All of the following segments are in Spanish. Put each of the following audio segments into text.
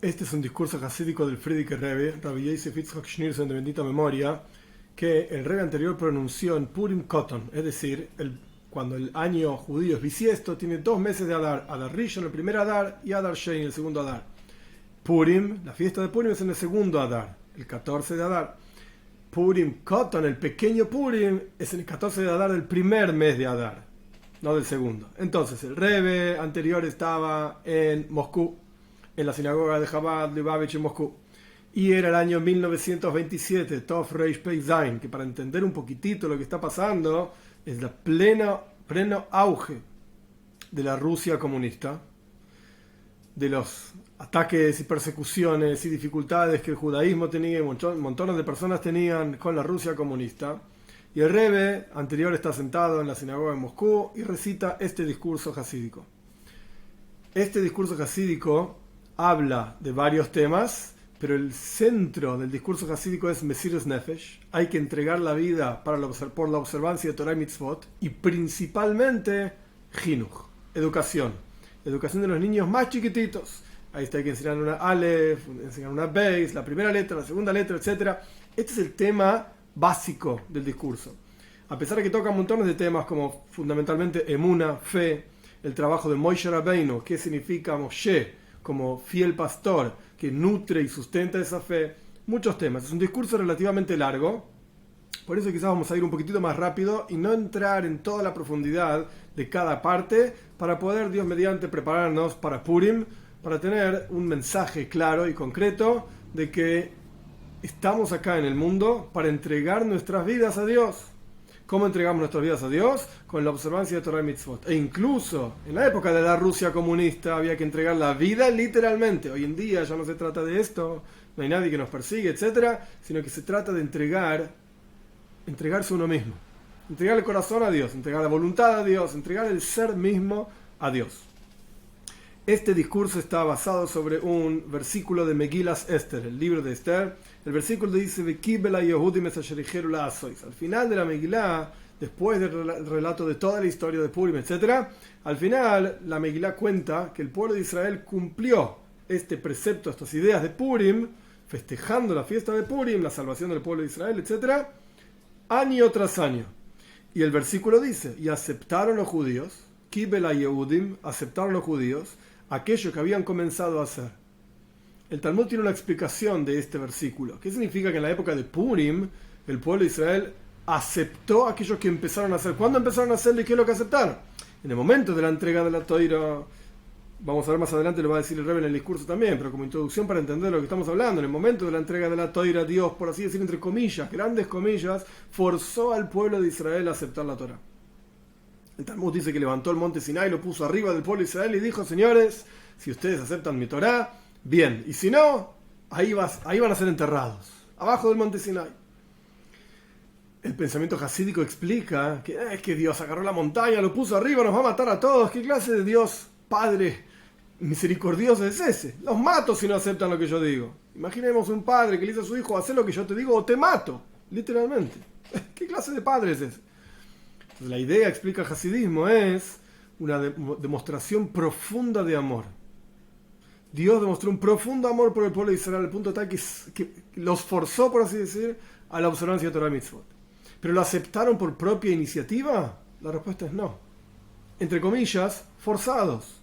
Este es un discurso hasídico del Frierdiker Rebbe, Rabbi Yosef Yitzchak Schneerson de bendita memoria, que el Rebbe anterior pronunció en Purim Koton, es decir, cuando el año judío es bisiesto, tiene 2 meses de Adar, Adar Rishon el primer Adar y Adar Shein el segundo Adar. Purim, la fiesta de Purim es en el segundo Adar, el 14 de Adar. Purim Koton, el pequeño Purim, es en el 14 de Adar del primer mes de Adar, no del segundo. Entonces, el Rebbe anterior estaba en Moscú, en la sinagoga de Chabad de Lubavitch en Moscú, y era el año 1927, Tov Reish Pei Zayin, que para entender un poquitito lo que está pasando es el pleno auge de la Rusia comunista, de los ataques y persecuciones y dificultades que el judaísmo tenía y montones de personas tenían con la Rusia comunista. Y el Rebbe anterior está sentado en la sinagoga de Moscú y recita este discurso hasídico. Este discurso hasídico habla de varios temas, pero el centro del discurso hasídico es Mesiras Nefesh. Hay que entregar la vida por la observancia de Torah y Mitzvot, y principalmente Jinuj, educación de los niños más chiquititos. Ahí está, hay que enseñar una Aleph, enseñar una Beis, la primera letra, la segunda letra, etc. Este es el tema básico del discurso. A pesar de que toca montones de temas como fundamentalmente Emuna, fe, el trabajo de Moshe Rabbeinu, qué significa Moshe como fiel pastor que nutre y sustenta esa fe, muchos temas. Es un discurso relativamente largo, por eso quizás vamos a ir un poquitito más rápido y no entrar en toda la profundidad de cada parte para poder, Dios mediante, prepararnos para Purim, para tener un mensaje claro y concreto de que estamos acá en el mundo para entregar nuestras vidas a Dios. ¿Cómo entregamos nuestras vidas a Dios? Con la observancia de Torah y Mitzvot. E incluso en la época de la Rusia comunista había que entregar la vida literalmente. Hoy en día ya no se trata de esto, no hay nadie que nos persigue, etc., sino que se trata de entregarse uno mismo. Entregar el corazón a Dios, entregar la voluntad a Dios, entregar el ser mismo a Dios. Este discurso está basado sobre un versículo de Megillas Esther, el libro de Esther. El versículo dice: al final de la Megilá, después del relato de toda la historia de Purim, etc., al final la Megilá cuenta que el pueblo de Israel cumplió este precepto, estas ideas de Purim, festejando la fiesta de Purim, la salvación del pueblo de Israel, etc., año tras año. Y el versículo dice: y aceptaron los judíos, aceptaron los judíos aquello que habían comenzado a hacer. El Talmud tiene una explicación de este versículo. ¿Qué significa que en la época de Purim el pueblo de Israel aceptó aquello que empezaron a hacer? ¿Cuándo empezaron a hacerlo y qué es lo que aceptaron? En el momento de la entrega de la Torah. Vamos a ver más adelante, lo va a decir el Rebbe en el discurso también, pero como introducción para entender lo que estamos hablando, en el momento de la entrega de la Torah, Dios, por así decir, entre comillas, grandes comillas, forzó al pueblo de Israel a aceptar la Torah. El Talmud dice que levantó el monte Sinai, lo puso arriba del pueblo de Israel y dijo: señores, si ustedes aceptan mi Torah, bien, y si no, ahí van a ser enterrados, abajo del monte Sinai. El pensamiento hasídico explica que es que Dios agarró la montaña, lo puso arriba, nos va a matar a todos. ¿Qué clase de Dios Padre misericordioso es ese? Los mato si no aceptan lo que yo digo. Imaginemos un padre que le dice a su hijo: haz lo que yo te digo o te mato, literalmente. ¿Qué clase de padre es ese? La idea, explica el hasidismo, es una demostración profunda de amor. Dios demostró un profundo amor por el pueblo de Israel al punto tal que los forzó, por así decir, a la observancia de Torah y Mitzvot. ¿Pero lo aceptaron por propia iniciativa? La respuesta es no. Entre comillas, forzados.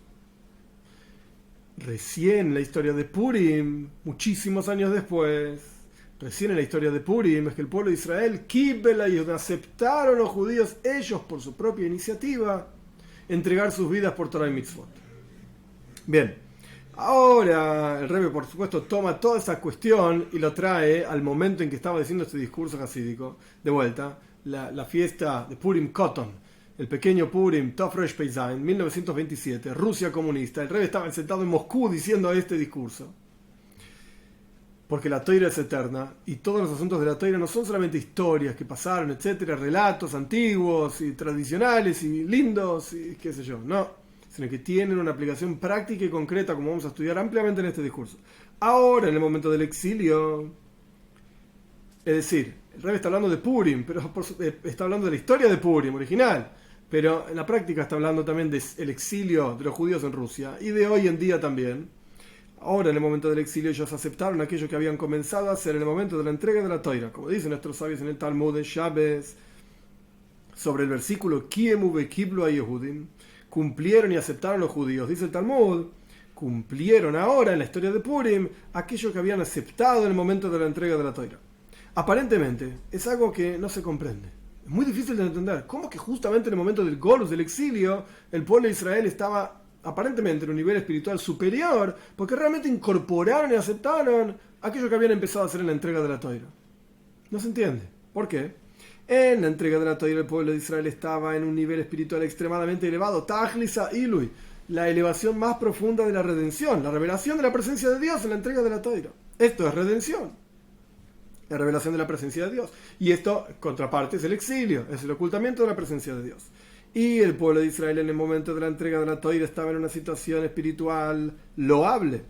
Recién en la historia de Purim, muchísimos años después, recién en la historia de Purim, es que el pueblo de Israel, aceptaron los judíos, ellos por su propia iniciativa, entregar sus vidas por Torah y Mitzvot. Bien, ahora el Rebbe, por supuesto, toma toda esa cuestión y lo trae al momento en que estaba diciendo este discurso hasídico. De vuelta, la fiesta de Purim Koton, el pequeño Purim, Tov Reish Pei Zayin, 1927, Rusia comunista. El Rebbe estaba sentado en Moscú diciendo este discurso. Porque la Torah es eterna y todos los asuntos de la Torah no son solamente historias que pasaron, etcétera, relatos antiguos y tradicionales y lindos y qué sé yo, no, sino que tienen una aplicación práctica y concreta, como vamos a estudiar ampliamente en este discurso. Ahora, en el momento del exilio, es decir, el Rebbe está hablando de Purim, pero está hablando de la historia de Purim original, pero en la práctica está hablando también del exilio de los judíos en Rusia y de hoy en día también. Ahora, en el momento del exilio, ellos aceptaron aquello que habían comenzado a hacer en el momento de la entrega de la Toira. Como dicen nuestros sabios en el Talmud en Shabes, sobre el versículo Kiemu vekiblu a Yehudim, cumplieron y aceptaron los judíos. Dice el Talmud, cumplieron ahora en la historia de Purim aquello que habían aceptado en el momento de la entrega de la Toira. Aparentemente, es algo que no se comprende. Es muy difícil de entender. ¿Cómo que justamente en el momento del Golus, del exilio, el pueblo de Israel estaba aparentemente en un nivel espiritual superior, porque realmente incorporaron y aceptaron aquello que habían empezado a hacer en la entrega de la Toira? No se entiende. ¿Por qué? En la entrega de la Toira el pueblo de Israel estaba en un nivel espiritual extremadamente elevado, Tajlisa Ilui, la elevación más profunda de la redención, la revelación de la presencia de Dios en la entrega de la Toira. Esto es redención, la revelación de la presencia de Dios. Y esto, contraparte, es el exilio, es el ocultamiento de la presencia de Dios. Y el pueblo de Israel en el momento de la entrega de la Toira estaba en una situación espiritual loable,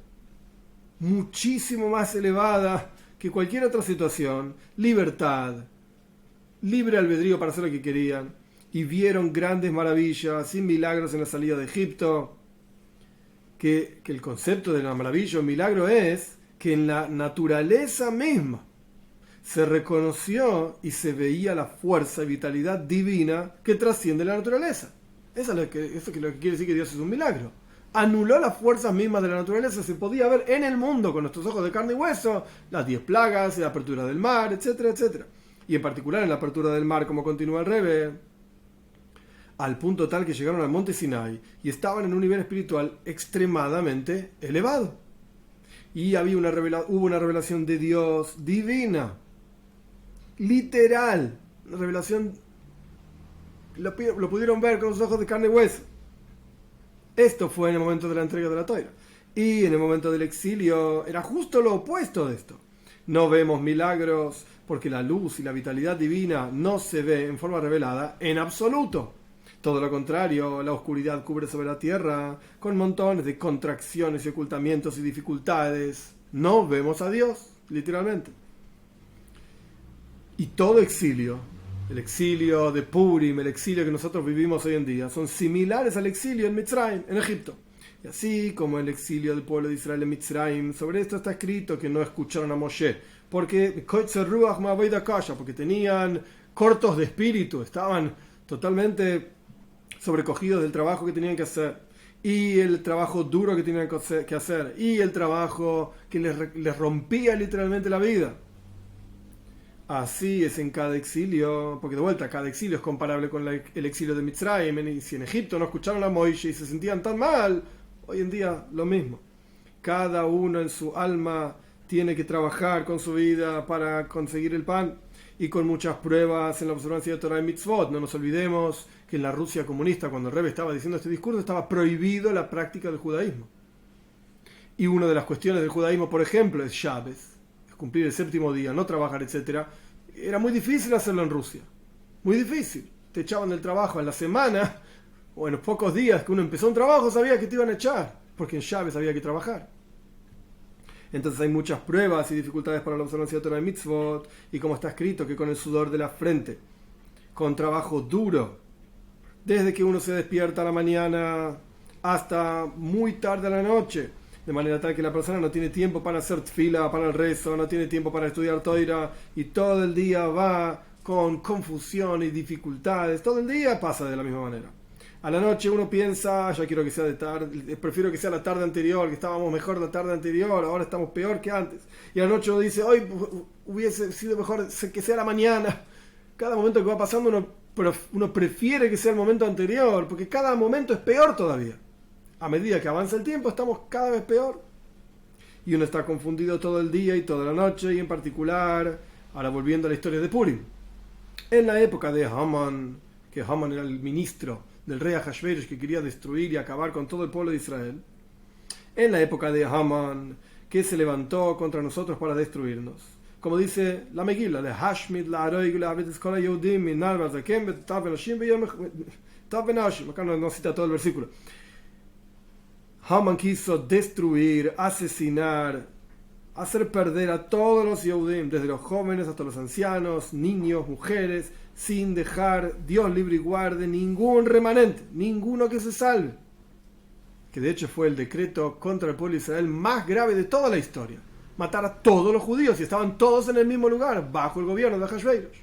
muchísimo más elevada que cualquier otra situación, libertad, libre albedrío para hacer lo que querían, y vieron grandes maravillas y milagros en la salida de Egipto. Que el concepto de la maravilla o milagro es que en la naturaleza misma se reconoció y se veía la fuerza y vitalidad divina que trasciende la naturaleza. Eso es lo que quiere decir que Dios es un milagro. Anuló las fuerzas mismas de la naturaleza, se podía ver en el mundo con nuestros ojos de carne y hueso, las 10 plagas, la apertura del mar, etcétera, etcétera. Y en particular en la apertura del mar, como continúa el Rebbe, al punto tal que llegaron al monte Sinai y estaban en un nivel espiritual extremadamente elevado. Y hubo una revelación de Dios divina, literal, una revelación, lo pudieron ver con sus ojos de carne y hueso. Esto fue en el momento de la entrega de la Toira. Y en el momento del exilio era justo lo opuesto de esto. No vemos milagros porque la luz y la vitalidad divina no se ve en forma revelada en absoluto. Todo lo contrario, la oscuridad cubre sobre la tierra con montones de contracciones y ocultamientos y dificultades. No vemos a Dios, literalmente. Y todo exilio, el exilio de Purim, el exilio que nosotros vivimos hoy en día, son similares al exilio en Mitzrayim, en Egipto. Y así como el exilio del pueblo de Israel en Mitzrayim, sobre esto está escrito que no escucharon a Moshe, porque tenían cortos de espíritu, estaban totalmente sobrecogidos del trabajo que tenían que hacer, y el trabajo duro que tenían que hacer, y el trabajo que les rompía literalmente la vida. Así es en cada exilio, porque de vuelta cada exilio es comparable con el exilio de Mitzrayim. Y si en Egipto no escucharon a Moisés y se sentían tan mal, hoy en día lo mismo. Cada uno en su alma tiene que trabajar con su vida para conseguir el pan, y con muchas pruebas en la observancia de Torah y Mitzvot. No nos olvidemos que en la Rusia comunista, cuando el Rebbe estaba diciendo este discurso, estaba prohibido la práctica del judaísmo. Y una de las cuestiones del judaísmo, por ejemplo, es Shabes, es cumplir el séptimo día, no trabajar, etc. Era muy difícil hacerlo en Rusia. Muy difícil. Te echaban del trabajo en la semana, o en los pocos días que uno empezó un trabajo, sabía que te iban a echar, porque en Shabes había que trabajar. Entonces hay muchas pruebas y dificultades para la observancia de Torah y Mitzvot, y como está escrito, que con el sudor de la frente, con trabajo duro, desde que uno se despierta a la mañana hasta muy tarde a la noche, de manera tal que la persona no tiene tiempo para hacer tefila, para el rezo, no tiene tiempo para estudiar Toira, y todo el día va con confusión y dificultades, todo el día pasa de la misma manera. A la noche uno piensa, ya quiero que sea de tarde, prefiero que sea la tarde anterior, que estábamos mejor la tarde anterior, ahora estamos peor que antes. Y a la noche uno dice, hoy hubiese sido mejor que sea la mañana. Cada momento que va pasando uno prefiere que sea el momento anterior, porque cada momento es peor todavía. A medida que avanza el tiempo estamos cada vez peor. Y uno está confundido todo el día y toda la noche, y en particular, ahora volviendo a la historia de Purim. En la época de Haman, que Haman era el ministro del rey Ahashverosh que quería destruir y acabar con todo el pueblo de Israel, en la época de Haman, que se levantó contra nosotros para destruirnos, como dice la Megillah, acá no cita todo el versículo. Haman quiso destruir, asesinar, hacer perder a todos los Yehudim, desde los jóvenes hasta los ancianos, niños, mujeres, sin dejar, Dios libre y guarde, ningún remanente, ninguno que se salve. que de hecho fue el decreto contra el pueblo de Israel más grave de toda la historia. Matar a todos los judíos y estaban todos en el mismo lugar, bajo el gobierno de Ahasverosh.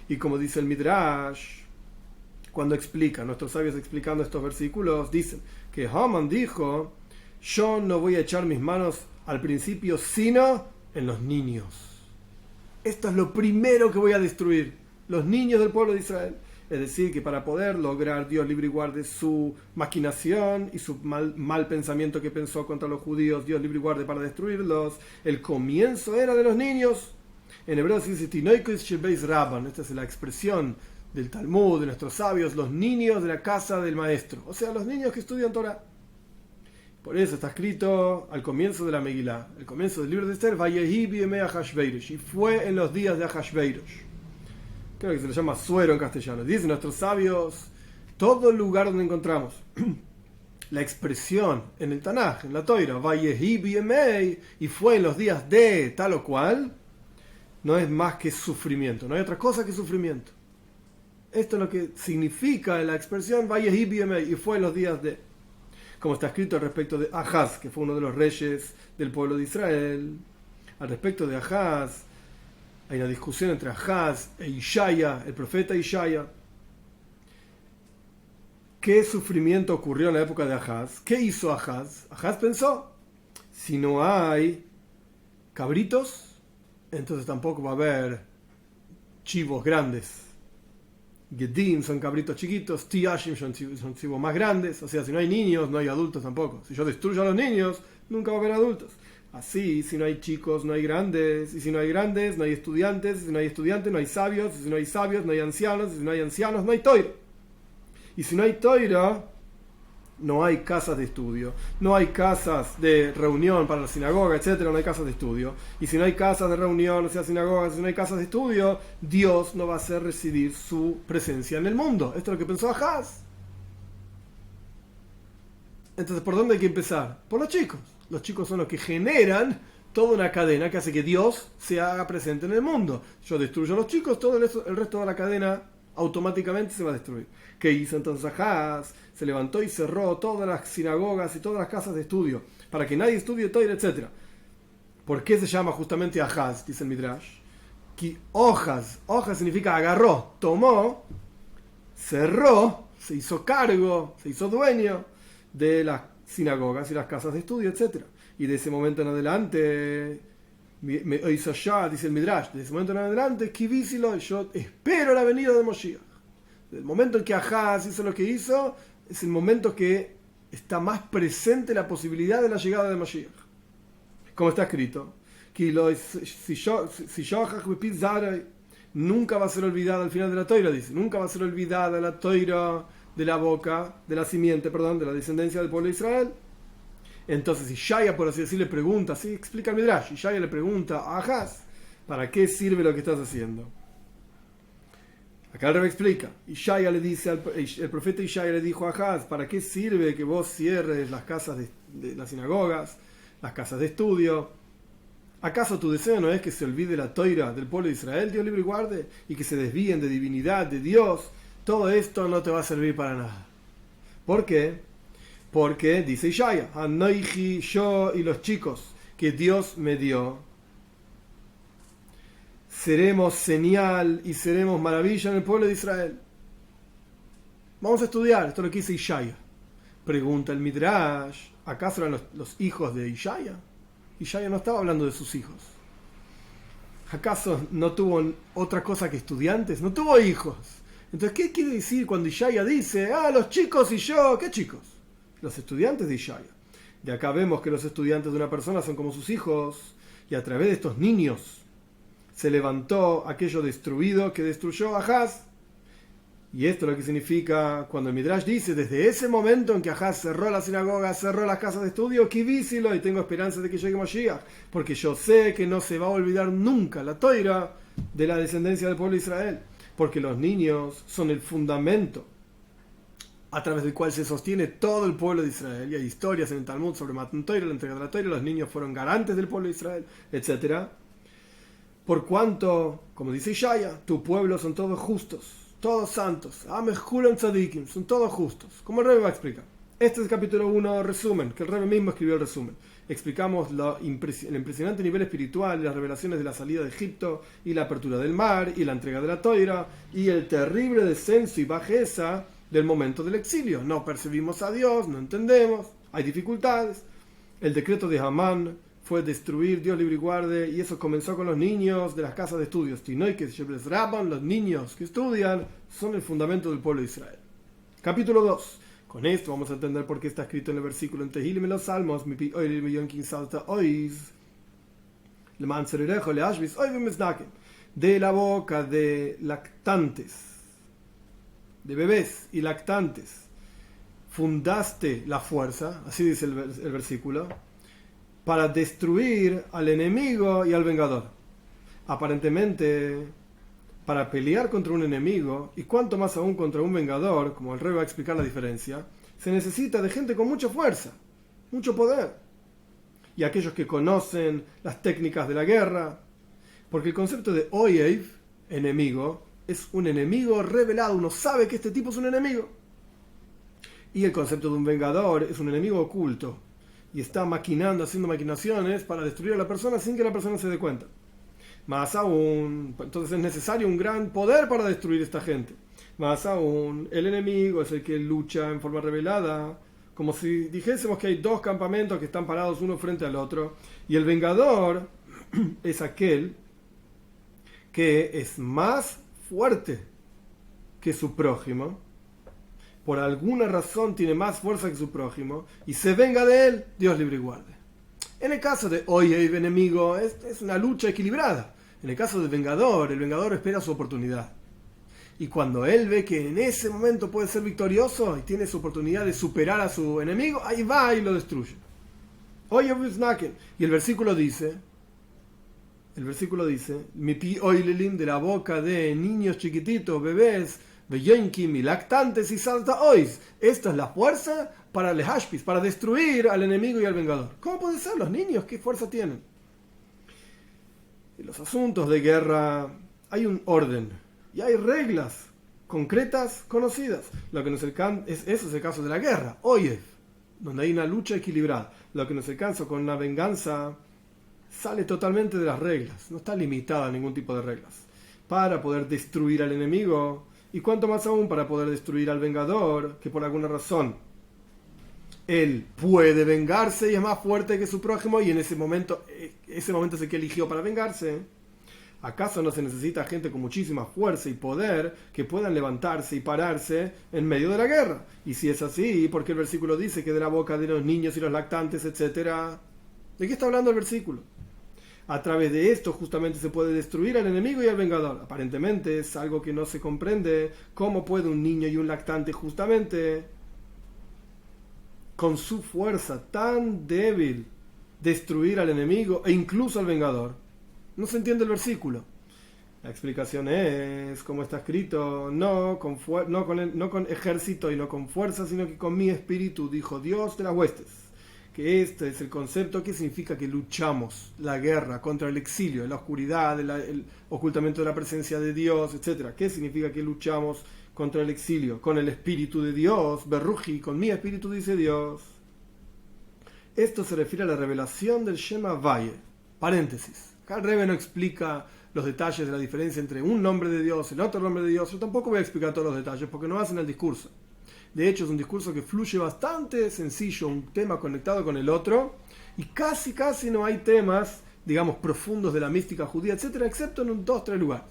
Y como dice el Midrash, cuando explica, nuestros sabios explicando estos versículos, dicen que Haman dijo: yo no voy a echar mis manos al principio sino en los niños. Esto es lo primero que voy a destruir, los niños del pueblo de Israel. Es decir, que para poder lograr, Dios libre y guarde, su maquinación y su mal pensamiento que pensó contra los judíos, Dios libre y guarde, para destruirlos, el comienzo era de los niños. En hebreo se dice Tinoikos Shebeis Rabban. Esta es la expresión del Talmud, de nuestros sabios, los niños de la casa del maestro, o sea, los niños que estudian Torah. Por eso está escrito al comienzo de la Megilá, el comienzo del libro de Esther, Vayehi biyemei Ahasverosh, y fue en los días de Ahasverosh. Creo que se le llama suero en castellano. Dicen nuestros sabios, todo lugar donde encontramos la expresión en el Tanaj, en la Toira, Vayehi biyemei, y fue en los días de tal o cual, no es más que sufrimiento, no hay otra cosa que sufrimiento. Esto es lo que significa la expresión Vayehi biyemei, y fue en los días de, como está escrito al respecto de Ahaz, que fue uno de los reyes del pueblo de Israel. Al respecto de Ahaz, hay una discusión entre Ahaz e Ishaya, el profeta Ishaya. ¿Qué sufrimiento ocurrió en la época de Ahaz? ¿Qué hizo Ahaz? Ahaz pensó, si no hay cabritos, entonces tampoco va a haber chivos grandes. Gedim son cabritos chiquitos, Tiashim son chivos más grandes, o sea, si no hay niños, no hay adultos tampoco. Si yo destruyo a los niños, nunca va a haber adultos. Así, si no hay chicos, no hay grandes, y si no hay grandes, no hay estudiantes, y si no hay estudiantes, no hay sabios, y si no hay sabios, no hay ancianos, y si no hay ancianos, no hay toira. Y si no hay toira, no hay casas de estudio, no hay casas de reunión para la sinagoga, etcétera, no hay casas de estudio. Y si no hay casas de reunión, o sea, sinagogas, si no hay casas de estudio, Dios no va a hacer residir su presencia en el mundo. Esto es lo que pensó Ahaz. Entonces, ¿por dónde hay que empezar? Por los chicos. Los chicos son los que generan toda una cadena que hace que Dios se haga presente en el mundo. Yo destruyo a los chicos, todo el resto de la cadena automáticamente se va a destruir. ¿Qué hizo entonces Ahaz? Se levantó y cerró todas las sinagogas y todas las casas de estudio para que nadie estudie Torah, etc. ¿Por qué se llama justamente Ahaz? Dice el Midrash. Que hojas significa agarró, tomó, cerró, se hizo cargo, se hizo dueño de las sinagogas y las casas de estudio, etc. Y de ese momento en adelante, me hizo ya, dice el Midrash, de ese momento en adelante, Kivisilo, yo espero la venida de Moshiach. El momento en que Ahaz hizo lo que hizo, es el momento que está más presente la posibilidad de la llegada de Moshiach. Como está escrito, nunca va a ser olvidada al final de la Toira, dice, nunca va a ser olvidada la Toira de la boca, de la simiente, perdón, de la descendencia del pueblo de Israel. Entonces Ishaya, por así decirlo, le pregunta, así explica el Midrash, Ishaya le pregunta a Ahaz, ¿para qué sirve lo que estás haciendo? Acá el Rebbe explica, Ishaya le dice, el profeta Ishaya le dijo a Ahaz, ¿para qué sirve que vos cierres las casas de las sinagogas, las casas de estudio? ¿Acaso tu deseo no es que se olvide la toira del pueblo de Israel, Dios libre y guarde, y que se desvíen de divinidad, de Dios? Todo esto no te va a servir para nada. ¿Por qué? Porque, dice Ishaya, Anoiji, yo y los chicos que Dios me dio, seremos señal y seremos maravilla en el pueblo de Israel. Vamos a estudiar, esto es lo que dice Ishaya. Pregunta el Midrash, ¿acaso eran los hijos de Ishaya? Ishaya no estaba hablando de sus hijos. ¿Acaso no tuvo otra cosa que estudiantes? No tuvo hijos. Entonces, ¿qué quiere decir cuando Ishaya dice, los chicos y yo? ¿Qué chicos? Los estudiantes de Ishaya. De acá vemos que los estudiantes de una persona son como sus hijos, y a través de estos niños se levantó aquello destruido que destruyó a Ahaz. Y esto es lo que significa cuando el Midrash dice, desde ese momento en que Ahaz cerró la sinagoga, cerró las casas de estudio, Kivisilo, y tengo esperanza de que llegue Moshiach, porque yo sé que no se va a olvidar nunca la toira de la descendencia del pueblo de Israel, porque los niños son el fundamento a través del cual se sostiene todo el pueblo de Israel, y hay historias en el Talmud sobre Matan Toira, la entrega de la toira, los niños fueron garantes del pueblo de Israel, etc. Por cuanto, como dice Ishaya, tu pueblo son todos justos, todos santos, son todos justos, como el Rebbe va a explicar. Este es el capítulo 1, resumen, que el Rebbe mismo escribió el resumen. Explicamos el impresionante nivel espiritual, las revelaciones de la salida de Egipto y la apertura del mar y la entrega de la Toira y el terrible descenso y bajeza del momento del exilio. No percibimos a Dios, no entendemos, hay dificultades. El decreto de Hamán fue destruir, Dios libre y guarde, y eso comenzó con los niños de las casas de estudios. Los niños que estudian son el fundamento del pueblo de Israel. Capítulo 2. Con esto vamos a entender por qué está escrito en el versículo en Tehilim en los Salmos, de la boca de lactantes, de bebés y lactantes, fundaste la fuerza, así dice el versículo, para destruir al enemigo y al vengador. Aparentemente, para pelear contra un enemigo, y cuanto más aún contra un vengador, como el Rebbe va a explicar la diferencia, se necesita de gente con mucha fuerza, mucho poder. Y aquellos que conocen las técnicas de la guerra, porque el concepto de Oyev, enemigo, es un enemigo revelado, uno sabe que este tipo es un enemigo. Y el concepto de un vengador es un enemigo oculto, y está maquinando, haciendo maquinaciones para destruir a la persona sin que la persona se dé cuenta. Más aún, entonces es necesario un gran poder para destruir a esta gente. Más aún, el enemigo es el que lucha en forma revelada, como si dijésemos que hay dos campamentos que están parados uno frente al otro, y el vengador es aquel que es más fuerte que su prójimo, por alguna razón tiene más fuerza que su prójimo, y se venga de él, Dios libre y guarde. En el caso de Oyev, enemigo, es una lucha equilibrada. En el caso del vengador, el vengador espera su oportunidad. Y cuando él ve que en ese momento puede ser victorioso y tiene su oportunidad de superar a su enemigo, ahí va y lo destruye. Oyev snaken. Y el versículo dice, mi pi oilelim, de la boca de niños chiquititos, bebés, beyonkim y lactantes y salta ois. Esta es la fuerza para el hashpis, para destruir al enemigo y al vengador. ¿Cómo puede ser? Los niños, ¿qué fuerza tienen? En los asuntos de guerra hay un orden y hay reglas concretas conocidas. Lo que nos alcanza, eso es el caso de la guerra, Oyev, donde hay una lucha equilibrada. Lo que nos alcanza con una venganza sale totalmente de las reglas, no está limitada a ningún tipo de reglas. Para poder destruir al enemigo, y cuanto más aún para poder destruir al vengador, que por alguna razón él puede vengarse y es más fuerte que su prójimo, y en ese momento es el que eligió para vengarse. ¿Acaso no se necesita gente con muchísima fuerza y poder que puedan levantarse y pararse en medio de la guerra? Y si es así, ¿por qué el versículo dice que de la boca de los niños y los lactantes, etcétera? ¿De qué está hablando el versículo? A través de esto justamente se puede destruir al enemigo y al vengador. Aparentemente es algo que no se comprende. ¿Cómo puede un niño y un lactante justamente con su fuerza tan débil destruir al enemigo e incluso al vengador? No se entiende el versículo. La explicación es, como está escrito, no con ejército y no con fuerza, sino que con mi espíritu, dijo Dios de las huestes. Que este es el concepto que significa que luchamos la guerra contra el exilio, la oscuridad, el ocultamiento de la presencia de Dios, etc. ¿Qué significa que luchamos contra el exilio? Con el espíritu de Dios, Berruji, con mi espíritu, dice Dios. Esto se refiere a la revelación del Shema Vaye. Paréntesis. Acá el Rebbe no explica los detalles de la diferencia entre un nombre de Dios y el otro nombre de Dios. Yo tampoco voy a explicar todos los detalles porque no hacen el discurso. De hecho, es un discurso que fluye bastante sencillo, un tema conectado con el otro, y casi no hay temas, digamos, profundos de la mística judía, etcétera, excepto en 2-3 lugares.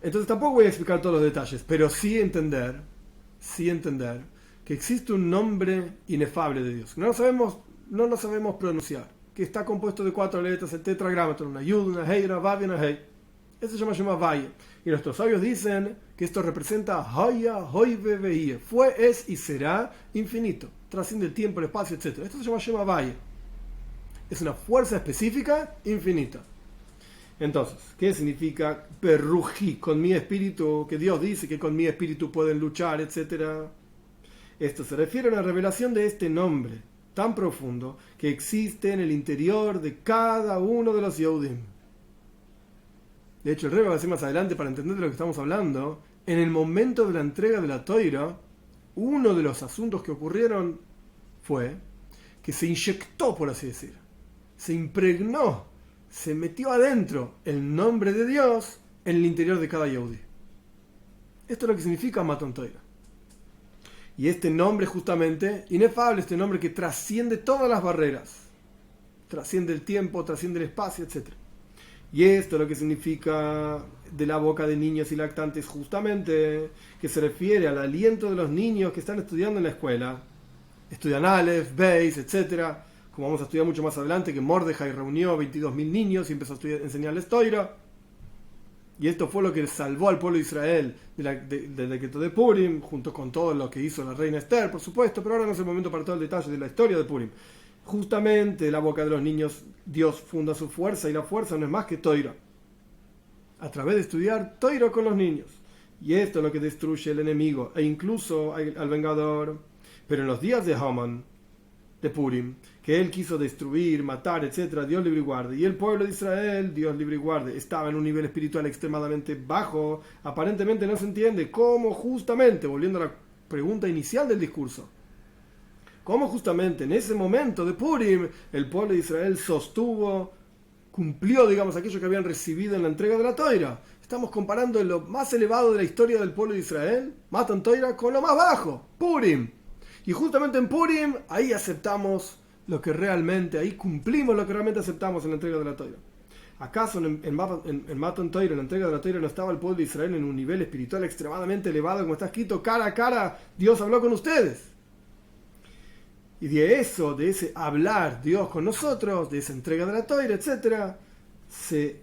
Entonces tampoco voy a explicar todos los detalles, pero sí entender que existe un nombre inefable de Dios. No lo sabemos pronunciar, que está compuesto de 4 letras, el tetragramatón, una yud, una hei, una vav y una hei. Eso se llama Valle. Y nuestros sabios dicen que esto representa Haya, Hoive, Veie. Fue, es y será infinito. Trasciende el tiempo, el espacio, etc. Esto se llama Valle. Es una fuerza específica infinita. Entonces, ¿qué significa Perruji? Con mi espíritu, que Dios dice que con mi espíritu pueden luchar, etc. Esto se refiere a una revelación de este nombre tan profundo que existe en el interior de cada uno de los Yehudim. De hecho, el Rebbe va a decir más adelante, para entender de lo que estamos hablando, en el momento de la entrega de la Toira, uno de los asuntos que ocurrieron fue que se inyectó, por así decir, se impregnó, se metió adentro el nombre de Dios en el interior de cada Yehudi. Esto es lo que significa Matan Torah. Y este nombre justamente, inefable, este nombre que trasciende todas las barreras, trasciende el tiempo, trasciende el espacio, etc. Y esto es lo que significa de la boca de niños y lactantes, justamente, que se refiere al aliento de los niños que están estudiando en la escuela. Estudian Aleph, Beis, etc. Como vamos a estudiar mucho más adelante, que Mordejai reunió 22.000 niños y empezó a enseñarles Torah. Y esto fue lo que salvó al pueblo de Israel del decreto de Purim, junto con todo lo que hizo la reina Esther, por supuesto, pero ahora no es el momento para todo el detalle de la historia de Purim. Justamente de la boca de los niños Dios funda su fuerza, y la fuerza no es más que Torah, a través de estudiar Torah con los niños. Y esto es lo que destruye el enemigo e incluso al vengador. Pero en los días de Haman, de Purim, que él quiso destruir, matar, etc., Dios libre y guarde, y el pueblo de Israel, Dios libre y guarde, estaba en un nivel espiritual extremadamente bajo, aparentemente no se entiende cómo justamente, volviendo a la pregunta inicial del discurso, cómo justamente en ese momento de Purim el pueblo de Israel cumplió, digamos, aquello que habían recibido en la entrega de la Torah. Estamos comparando lo más elevado de la historia del pueblo de Israel, Matan Torah, con lo más bajo, Purim. Y justamente en Purim, ahí aceptamos lo que realmente, ahí cumplimos lo que realmente aceptamos en la entrega de la Torah. ¿Acaso en Matan Torah, en la entrega de la Torah, no estaba el pueblo de Israel en un nivel espiritual extremadamente elevado, como está escrito, cara a cara, Dios habló con ustedes? Y de eso, de ese hablar Dios con nosotros, de esa entrega de la Torah, etc., se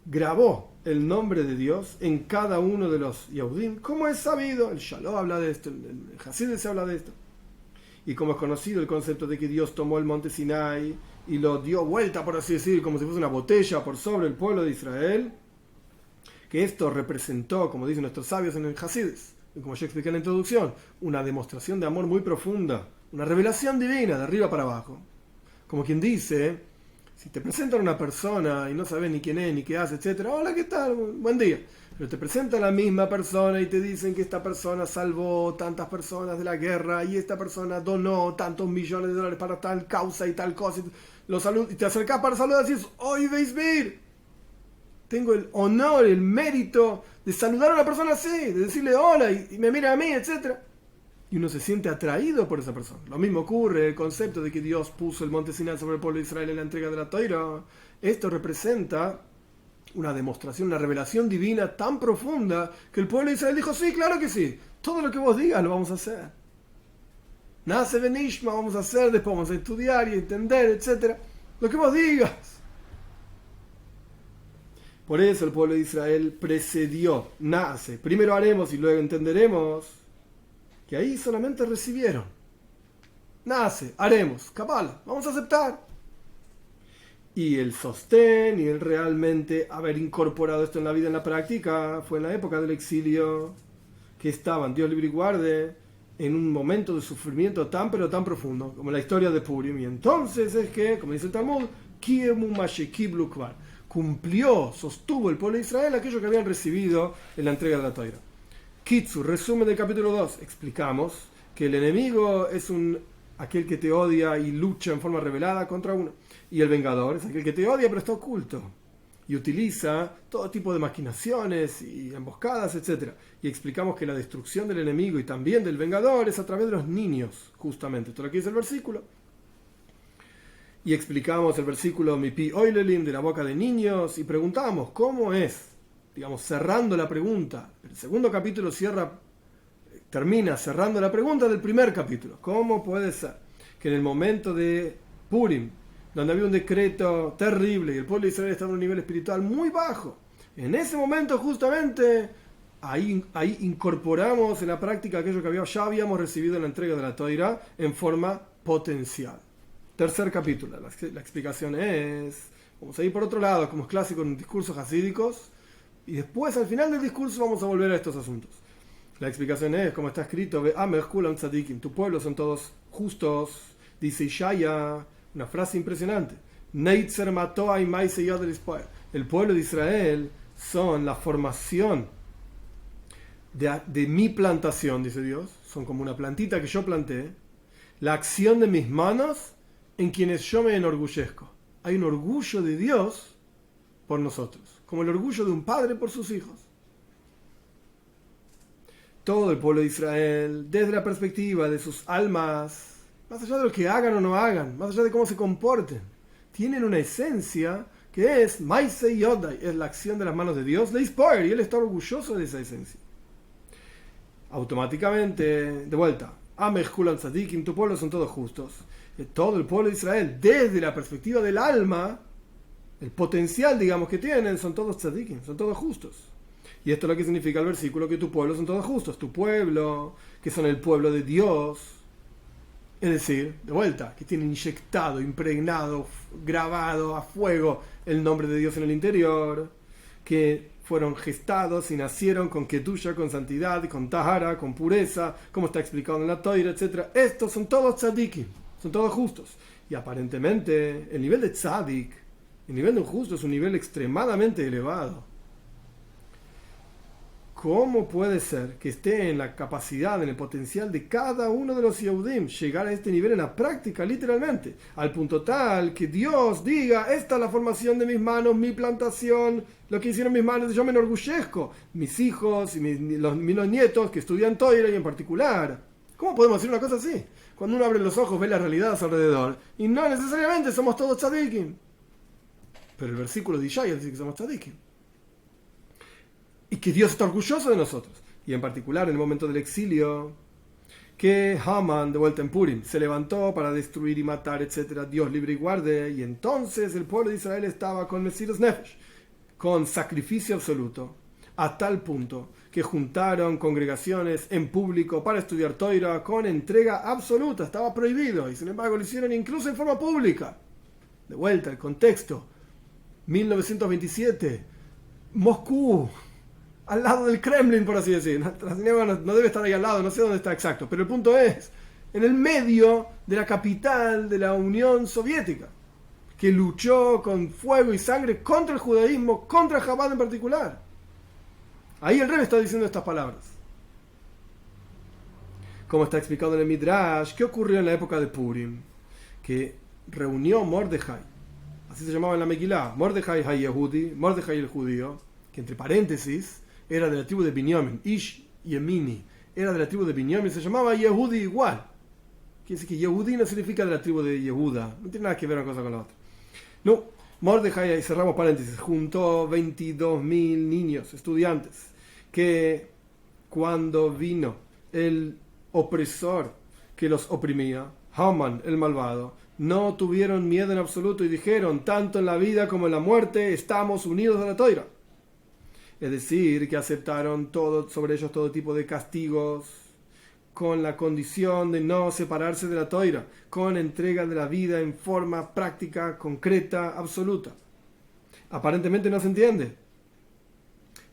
grabó el nombre de Dios en cada uno de los Yehudim, como es sabido. El Shalom habla de esto, el Hasid se habla de esto. Y como es conocido el concepto de que Dios tomó el monte Sinai y lo dio vuelta, por así decir, como si fuese una botella por sobre el pueblo de Israel, que esto representó, como dicen nuestros sabios en el Hasid, y como yo expliqué en la introducción, una demostración de amor muy profunda, una revelación divina de arriba para abajo. Como quien dice, si te presentan a una persona y no sabes ni quién es, ni qué hace, etc., hola, ¿qué tal? Buen día. Pero te presentan a la misma persona y te dicen que esta persona salvó tantas personas de la guerra y esta persona donó tantos millones de dólares para tal causa y tal cosa. Y te acercás para saludar y dices, ¡Oy, Beisbir! Tengo el honor, el mérito de saludar a una persona así, de decirle hola y me mira a mí, etc. Y uno se siente atraído por esa persona. Lo mismo ocurre el concepto de que Dios puso el monte Sinai sobre el pueblo de Israel en la entrega de la Torah. Esto representa una demostración, una revelación divina tan profunda que el pueblo de Israel dijo, sí, claro que sí, todo lo que vos digas lo vamos a hacer. Nace Benishma, vamos a hacer, después vamos a estudiar y entender, etc. Lo que vos digas. Por eso el pueblo de Israel precedió, nace, primero haremos y luego entenderemos, que ahí solamente recibieron. Nace, haremos, cabala, vamos a aceptar. Y el sostén y el realmente haber incorporado esto en la vida, en la práctica, fue en la época del exilio, que estaban, Dios libre y guarde, en un momento de sufrimiento tan pero tan profundo, como la historia de Purim. Y entonces es que, como dice el Talmud, cumplió, sostuvo el pueblo de Israel aquello que habían recibido en la entrega de la Torah. Kitsu, resumen del capítulo 2, explicamos que el enemigo es aquel que te odia y lucha en forma revelada contra uno. Y el vengador es aquel que te odia pero está oculto y utiliza todo tipo de maquinaciones y emboscadas, etc. Y explicamos que la destrucción del enemigo y también del vengador es a través de los niños, justamente. Esto es lo que dice el versículo. Y explicamos el versículo Mipi Oilelim, de la boca de niños, y preguntamos cómo es, digamos, cerrando la pregunta. El segundo capítulo termina cerrando la pregunta del primer capítulo. ¿Cómo puede ser que en el momento de Purim, donde había un decreto terrible y el pueblo de Israel estaba en un nivel espiritual muy bajo, en ese momento justamente ahí incorporamos en la práctica aquello que ya habíamos recibido en la entrega de la Torah en forma potencial? Tercer capítulo, la explicación es, vamos a ir por otro lado, como es clásico en discursos hasídicos, y después al final del discurso vamos a volver a estos asuntos. La explicación es, como está escrito, tu pueblo son todos justos, dice Ishaya, una frase impresionante. El pueblo de Israel son la formación de mi plantación, dice Dios, son como una plantita que yo planté, la acción de mis manos en quienes yo me enorgullezco. Hay un orgullo de Dios por nosotros, como el orgullo de un padre por sus hijos. Todo el pueblo de Israel, desde la perspectiva de sus almas, más allá de lo que hagan o no hagan, más allá de cómo se comporten, tienen una esencia que es Maisei Yodai, es la acción de las manos de Dios, Leispoer, y él está orgulloso de esa esencia. Automáticamente, de vuelta, Amech Kulan Tzadikim, tu pueblo son todos justos. Todo el pueblo de Israel, desde la perspectiva del alma, el potencial, digamos, que tienen, son todos tzadikim, son todos justos. Y esto es lo que significa el versículo, que tu pueblo son todos justos. Tu pueblo, que son el pueblo de Dios, es decir, de vuelta, que tiene inyectado, impregnado, grabado a fuego el nombre de Dios en el interior, que fueron gestados y nacieron con kedusha, con santidad, con tahara, con pureza, como está explicado en la Toira, etc. Estos son todos tzadikim, son todos justos. Y aparentemente el nivel de tzadik, el nivel de un justo, es un nivel extremadamente elevado. ¿Cómo puede ser que esté en la capacidad, en el potencial de cada uno de los Yehudim llegar a este nivel en la práctica, literalmente? Al punto tal que Dios diga, esta es la formación de mis manos, mi plantación, lo que hicieron mis manos, yo me enorgullezco. Mis hijos y mis nietos que estudian Toira y en particular. ¿Cómo podemos decir una cosa así? Cuando uno abre los ojos ve la realidad a su alrededor. Y no necesariamente somos todos tzadikim. Pero el versículo de Ishaya dice que somos tzadikim. Y que Dios está orgulloso de nosotros. Y en particular en el momento del exilio, que Haman, de vuelta en Purim, se levantó para destruir y matar, etc. Dios libre y guarde. Y entonces el pueblo de Israel estaba con Mesiras Nefesh, con sacrificio absoluto, a tal punto que juntaron congregaciones en público para estudiar Toira con entrega absoluta. Estaba prohibido y sin embargo lo hicieron incluso en forma pública. De vuelta, el contexto. 1927, Moscú, al lado del Kremlin, por así decir. No debe estar ahí al lado, no sé dónde está exacto, pero el punto es, en el medio de la capital de la Unión Soviética, que luchó con fuego y sangre contra el judaísmo, contra Chabad en particular. Ahí el Rebbe está diciendo estas palabras. Como está explicado en el Midrash, ¿qué ocurrió en la época de Purim? Que reunió Mordejai, así se llamaba en la Megilá, Mordejai HaYehudi, Mordejai el judío, que entre paréntesis era de la tribu de Binyamin, Ish Yemini, era de la tribu de Binyamin, se llamaba Yehudi igual. Quiere decir que Yehudi no significa de la tribu de Yehuda, no tiene nada que ver una cosa con la otra. No, Mordejai, y cerramos paréntesis, juntó 22.000 niños, estudiantes, que cuando vino el opresor que los oprimía, Haman, el malvado, no tuvieron miedo en absoluto y dijeron, tanto en la vida como en la muerte estamos unidos a la Toira. Es decir, que aceptaron sobre ellos todo tipo de castigos, con la condición de no separarse de la Toira, con entrega de la vida en forma práctica, concreta, absoluta. Aparentemente no se entiende.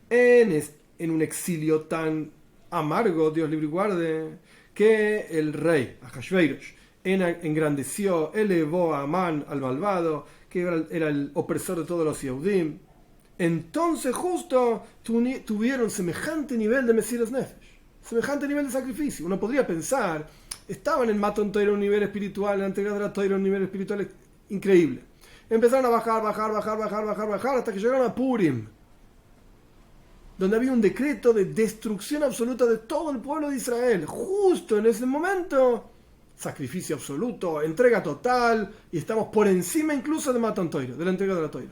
En un exilio tan amargo, Dios libre y guarde, que el rey, Ahashverosh, engrandeció, elevó a Amán, al malvado, que era el opresor de todos los Yehudim. Entonces justo tuvieron semejante nivel de Mesiras Nefesh, semejante nivel de sacrificio. Uno podría pensar, estaban en Matan Toira a un nivel espiritual, en la entrega de la Toira a un nivel espiritual increíble. Empezaron a bajar, hasta que llegaron a Purim, donde había un decreto de destrucción absoluta de todo el pueblo de Israel. Justo en ese momento, sacrificio absoluto, entrega total, y estamos por encima incluso de Matan Toira, de la entrega de la Toira.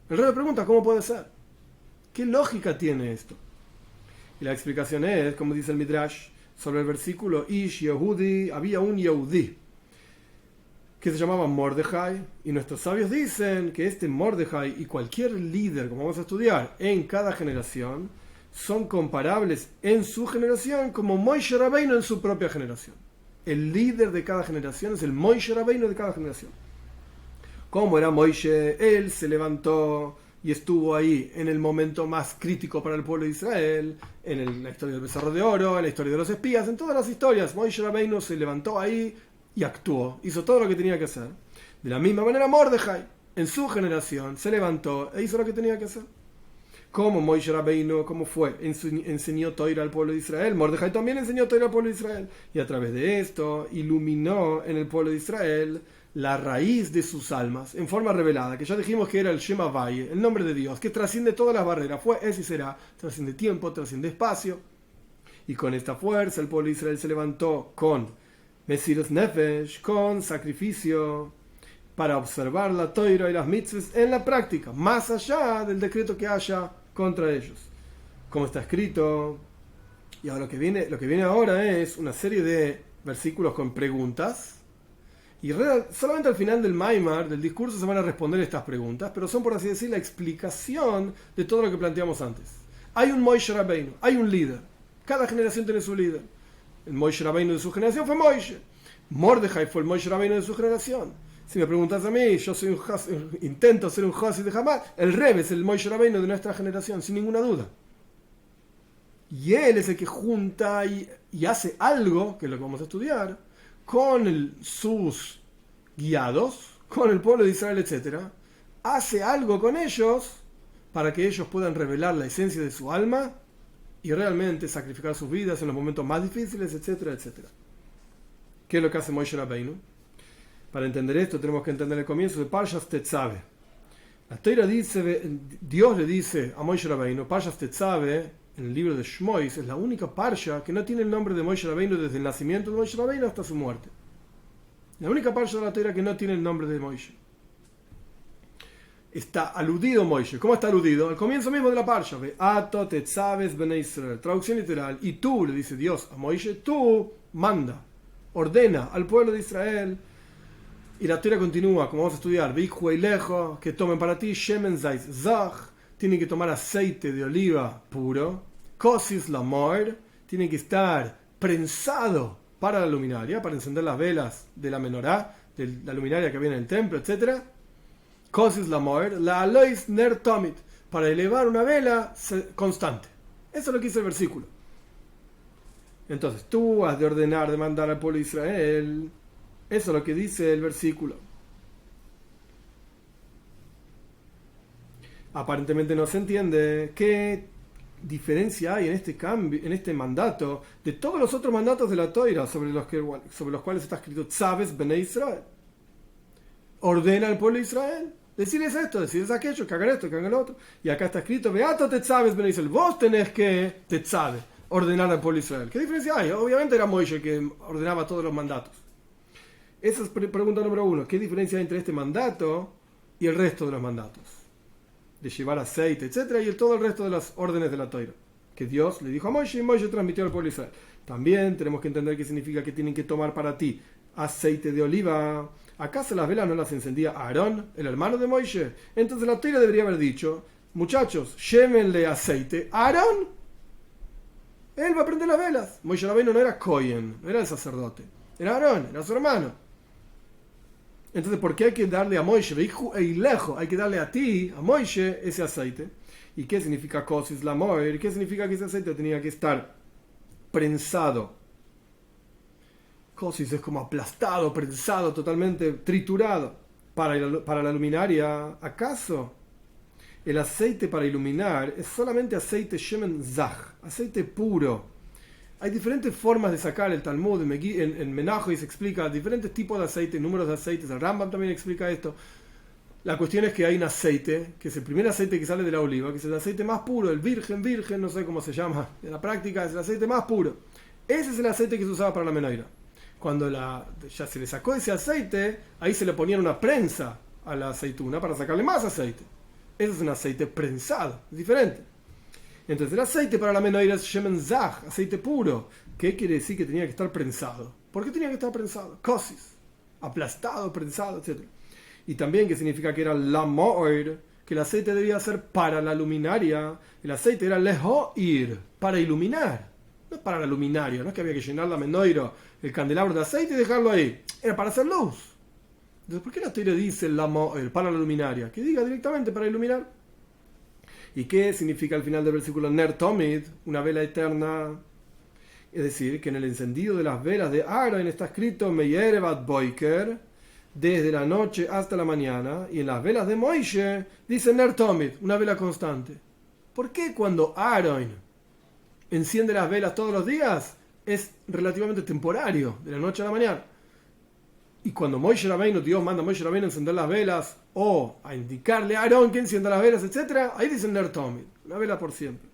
El rey pregunta, ¿cómo puede ser? ¿Qué lógica tiene esto? Y la explicación es, como dice el Midrash, sobre el versículo Ish Yehudi, había un Yehudi que se llamaba Mordejai, y nuestros sabios dicen que este Mordejai y cualquier líder, como vamos a estudiar, en cada generación, son comparables en su generación como Moshe Rabbeinu en su propia generación. El líder de cada generación es el Moshe Rabbeinu de cada generación. Como era Moshe, él se levantó y estuvo ahí en el momento más crítico para el pueblo de Israel, en la historia del becerro de oro, en la historia de los espías, en todas las historias. Moshe Rabbeinu se levantó ahí y actuó, hizo todo lo que tenía que hacer. De la misma manera Mordejai, en su generación, se levantó e hizo lo que tenía que hacer. como Moishe Rabbeinu, cómo fue, enseñó Toira al pueblo de Israel. Mordejai también enseñó Toira al pueblo de Israel. Y a través de esto iluminó en el pueblo de Israel la raíz de sus almas en forma revelada, que ya dijimos que era el Shema Vaye, el nombre de Dios, que trasciende todas las barreras. Fue, es y será, trasciende tiempo, trasciende espacio. Y con esta fuerza el pueblo de Israel se levantó con Mesiras Nefesh, con sacrificio, para observar la Toira y las mitzvahs en la práctica, más allá del decreto que haya contra ellos. Como está escrito, y ahora lo que viene ahora es una serie de versículos con preguntas, y solamente al final del Maimar, del discurso, se van a responder estas preguntas, pero son, por así decir, la explicación de todo lo que planteamos antes. Hay un Moishe Rabbeinu, hay un líder. Cada generación tiene su líder. El Moishe Rabbeinu de su generación fue Moishe. Mordejai fue el Moishe Rabbeinu de su generación. Si me preguntas a mí, yo soy intento ser un Hasid de Hamad. El Rebbe es el Moishe Rabbeinu de nuestra generación, sin ninguna duda. Y él es el que junta y hace algo, que es lo que vamos a estudiar, con sus guiados, con el pueblo de Israel, etc. Hace algo con ellos para que ellos puedan revelar la esencia de su alma y realmente sacrificar sus vidas en los momentos más difíciles, etcétera, etcétera. ¿Qué es lo que hace Moishe Rabbeinu? Para entender esto tenemos que entender el comienzo de Parshas Tetzaveh. La Torah dice, Dios le dice a Moishe Rabbeinu, Parshas Tetzaveh, en el libro de Shmois, es la única parsha que no tiene el nombre de Moishe Rabbeinu desde el nacimiento de Moishe Rabbeinu hasta su muerte. La única parsha de la Torah que no tiene el nombre de Moishe. Está aludido Moishe. ¿Cómo está aludido? Al comienzo mismo de la parsha. Ato tetzaves bnei Israel. Traducción literal. Y tú, le dice Dios a Moishe, tú manda, ordena al pueblo de Israel. Y la Torah continúa, como vamos a estudiar, que tomen para ti shemen zayt zach, tienen que tomar aceite de oliva puro, kosis lamor, tienen que estar prensado para la luminaria, para encender las velas de la menorá, de la luminaria que viene en el templo, etc. Kosis lamor, la alois ner tomit, para elevar una vela constante. Eso es lo que dice el versículo. Entonces, tú has de ordenar, de mandar al pueblo de Israel. Eso es lo que dice el versículo. Aparentemente no se entiende qué diferencia hay en este cambio, en este mandato, de todos los otros mandatos de la Torah sobre los cuales está escrito Tzaves Bnei Israel. Ordena al pueblo de Israel. Decirles esto, decirles aquello, que hagan esto, que hagan lo otro. Y acá está escrito, Beato Tzaves Bnei Israel. Vos tenés que Tetzave, ordenar al pueblo de Israel. ¿Qué diferencia hay? Obviamente era Moisés que ordenaba todos los mandatos. Esa es pregunta número uno. ¿Qué diferencia hay entre este mandato y el resto de los mandatos? De llevar aceite, etcétera, y todo el resto de las órdenes de la Torah. Que Dios le dijo a Moisés y Moisés transmitió al pueblo de Israel. También tenemos que entender qué significa que tienen que tomar para ti aceite de oliva. ¿Acaso las velas no las encendía Aarón, el hermano de Moisés? Entonces la Torah debería haber dicho, muchachos, llévenle aceite a Aarón. Él va a prender las velas. Moisés Rabbeinu no era Cohen, no era el sacerdote. Era Aarón, era su hermano. Entonces, ¿por qué hay que darle a Moisés, hay que darle a ti, a Moisés, ese aceite? ¿Y qué significa kosis lamor? ¿Qué significa que ese aceite tenía que estar prensado? Kosis es como aplastado, prensado, totalmente triturado. Para la luminaria, ¿acaso el aceite para iluminar es solamente aceite shemen zach, aceite puro? Hay diferentes formas de sacar el Talmud. En Menachos se explica diferentes tipos de aceite, números de aceites. El Rambam también explica esto. La cuestión es que hay un aceite, que es el primer aceite que sale de la oliva, que es el aceite más puro, el virgen, no sé cómo se llama. En la práctica es el aceite más puro. Ese es el aceite que se usaba para la menorá. Cuando ya se le sacó ese aceite, ahí se le ponía una prensa a la aceituna para sacarle más aceite. Ese es un aceite prensado, es diferente. Entonces el aceite para la menorá es shemen zach, aceite puro. ¿Qué quiere decir que tenía que estar prensado? ¿Por qué tenía que estar prensado? Kosis, aplastado, prensado, etc. Y también que significa que era lamor, que el aceite debía ser para la luminaria. El aceite era lehoir, para iluminar. No para la luminaria, no es que había que llenar la menorá, el candelabro de aceite y dejarlo ahí. Era para hacer luz. Entonces, ¿por qué la Torah dice lamor, para la luminaria? Que diga directamente para iluminar. ¿Y qué significa al final del versículo Ner Tomid, una vela eterna? Es decir, que en el encendido de las velas de Aaron está escrito Meyerevat Boiker, desde la noche hasta la mañana, y en las velas de Moisés dice Ner Tomid, una vela constante. ¿Por qué cuando Aaron enciende las velas todos los días es relativamente temporario, de la noche a la mañana? Y cuando Moshe Rabbeinu, Dios manda a Moshe Rabbeinu a encender las velas o a indicarle a Aarón que encienda las velas, etc., ahí dicen Ner Tomid, una vela por siempre.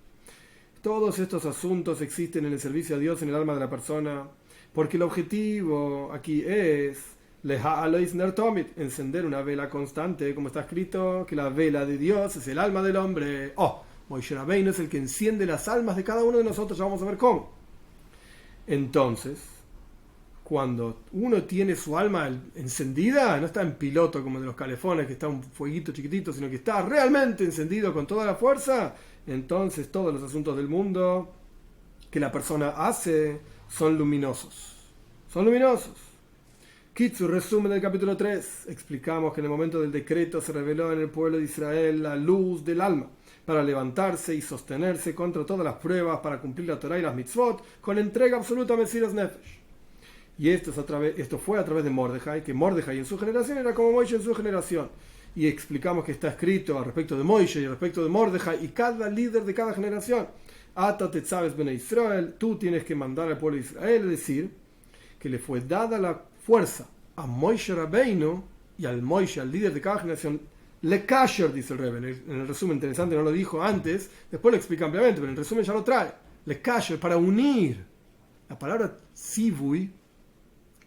Todos estos asuntos existen en el servicio a Dios en el alma de la persona, porque el objetivo aquí es Leha Alois Ner Tomid, encender una vela constante, como está escrito, que la vela de Dios es el alma del hombre. Moshe Rabbeinu es el que enciende las almas de cada uno de nosotros, ya vamos a ver cómo. Entonces, cuando uno tiene su alma encendida, no está en piloto como de los calefones, que está un fueguito chiquitito, sino que está realmente encendido con toda la fuerza, entonces todos los asuntos del mundo que la persona hace son luminosos. Son luminosos. Kitsu, resumen del capítulo 3. Explicamos que en el momento del decreto se reveló en el pueblo de Israel la luz del alma, para levantarse y sostenerse contra todas las pruebas, para cumplir la Torah y las mitzvot, con entrega absoluta a Mesiras Nefesh. Y esto fue a través de Mordejai, que Mordejai en su generación era como Moishe en su generación. Y explicamos que está escrito al respecto de Moishe y al respecto de Mordejai y cada líder de cada generación. Ata tetzabes bene Israel, tú tienes que mandar al pueblo de Israel, es decir, que le fue dada la fuerza a Moshe Rabbeinu y al Moishe, al líder de cada generación, le kasher, dice el Rebbe, en el resumen interesante, no lo dijo antes, después lo explica ampliamente, pero en el resumen ya lo trae. Le kasher, para unir. La palabra tzivui,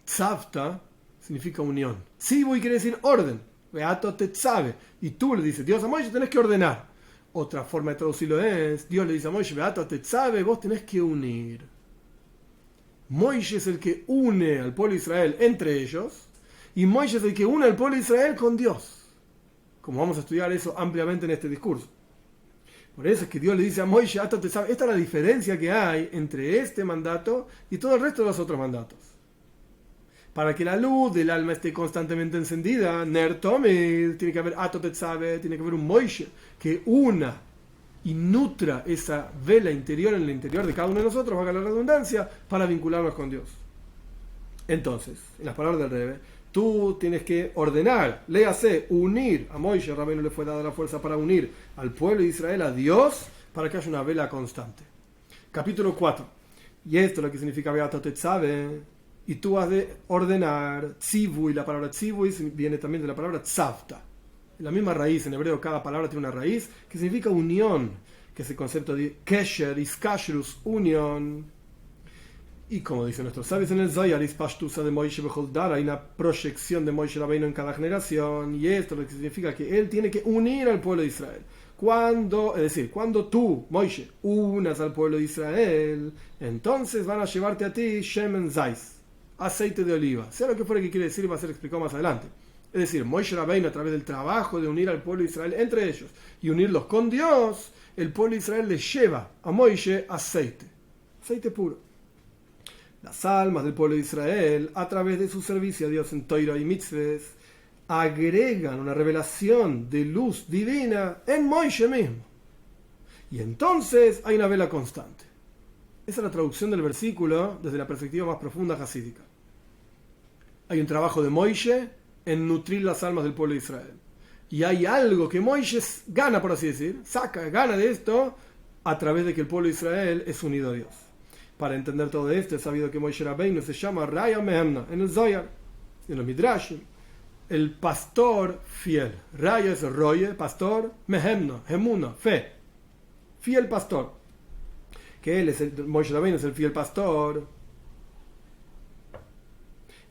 tzavta, significa unión. Tzivui quiere decir orden. Beato tetzabe. Y tú le dices, Dios a Moishe, tenés que ordenar. Otra forma de traducirlo es, Dios le dice a Moishe, Beato tetzabe, vos tenés que unir. Moishe es el que une al pueblo de Israel entre ellos, y Moishe es el que une al pueblo de Israel con Dios. Como vamos a estudiar eso ampliamente en este discurso. Por eso es que Dios le dice a Moishe, esta es la diferencia que hay entre este mandato y todo el resto de los otros mandatos. Para que la luz del alma esté constantemente encendida, Ner Tomid, tiene que haber Atotetzabe, tiene que haber un Moishe que una y nutra esa vela interior en el interior de cada uno de nosotros, valga la redundancia, para vincularnos con Dios. Entonces, en las palabras del Rebbe, tú tienes que ordenar, léase, unir. A Moishe Rabbeinu le fue dada la fuerza para unir al pueblo de Israel a Dios, para que haya una vela constante. Capítulo 4. Y esto es lo que significa Beato Tetzabe. Y tú has de ordenar. Tzivui, la palabra tzivui viene también de la palabra tzavta. La misma raíz, en hebreo cada palabra tiene una raíz que significa unión, que es el concepto de kesher, iskashrus, unión. Y como dicen nuestros sabios en el Zohar, Ispashtusa de Moishe Beholdar, hay una proyección de Moishe Rabbeinu en cada generación, y esto lo que significa que él tiene que unir al pueblo de Israel. Cuando tú, Moishe, unas al pueblo de Israel, entonces van a llevarte a ti Shemen Zais, aceite de oliva. Sea lo que fuera que quiere decir, va a ser explicado más adelante. Es decir, Moishe Rabbeinu, a través del trabajo de unir al pueblo de Israel entre ellos y unirlos con Dios, el pueblo de Israel le lleva a Moishe aceite puro. Las almas del pueblo de Israel, a través de su servicio a Dios en Torah y Mitzvahs, agregan una revelación de luz divina en Moishe mismo. Y entonces hay una vela constante. Esa es la traducción del versículo desde la perspectiva más profunda hasídica. Hay un trabajo de Moishe en nutrir las almas del pueblo de Israel. Y hay algo que Moishe gana, por así decir, gana de esto a través de que el pueblo de Israel es unido a Dios. Para entender todo esto, es sabido que Moishe Rabbeinu se llama Raya Mehemna en el Zohar, en los Midrashim, el pastor fiel. Raya es roye, pastor, Mehemna, Hemuna, fe, fiel pastor. Que Moishe Rabbeinu es el fiel pastor.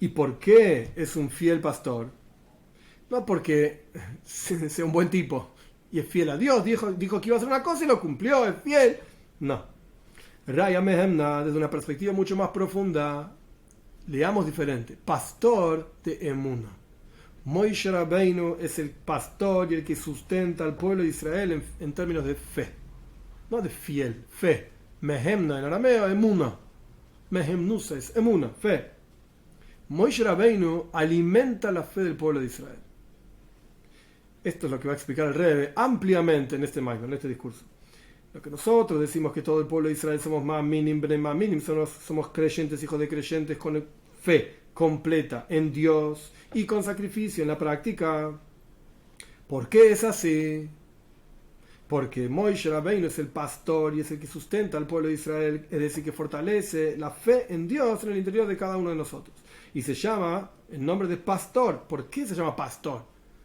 ¿Y por qué es un fiel pastor? No porque sea un buen tipo y es fiel a Dios, dijo que iba a hacer una cosa y lo cumplió, es fiel. No. Raya Mehemna, desde una perspectiva mucho más profunda, leamos diferente. Pastor de Emuna. Moishe Rabbeinu es el pastor y el que sustenta al pueblo de Israel en términos de fe. No de fiel, fe. Mehemna en arameo, Emuna. Mehemnusa es Emuna, fe. Moishe Rabbeinu alimenta la fe del pueblo de Israel. Esto es lo que va a explicar el Rebbe ampliamente en este discurso. Lo que nosotros decimos que todo el pueblo de Israel somos ma'aminim, bnei ma'aminim, somos creyentes, hijos de creyentes, con fe completa en Dios y con sacrificio en la práctica. ¿Por qué es así? Porque Moishe Rabbeinu es el pastor y es el que sustenta al pueblo de Israel, es decir, que fortalece la fe en Dios en el interior de cada uno de nosotros. Y se llama el nombre de pastor. ¿Por qué se llama pastor?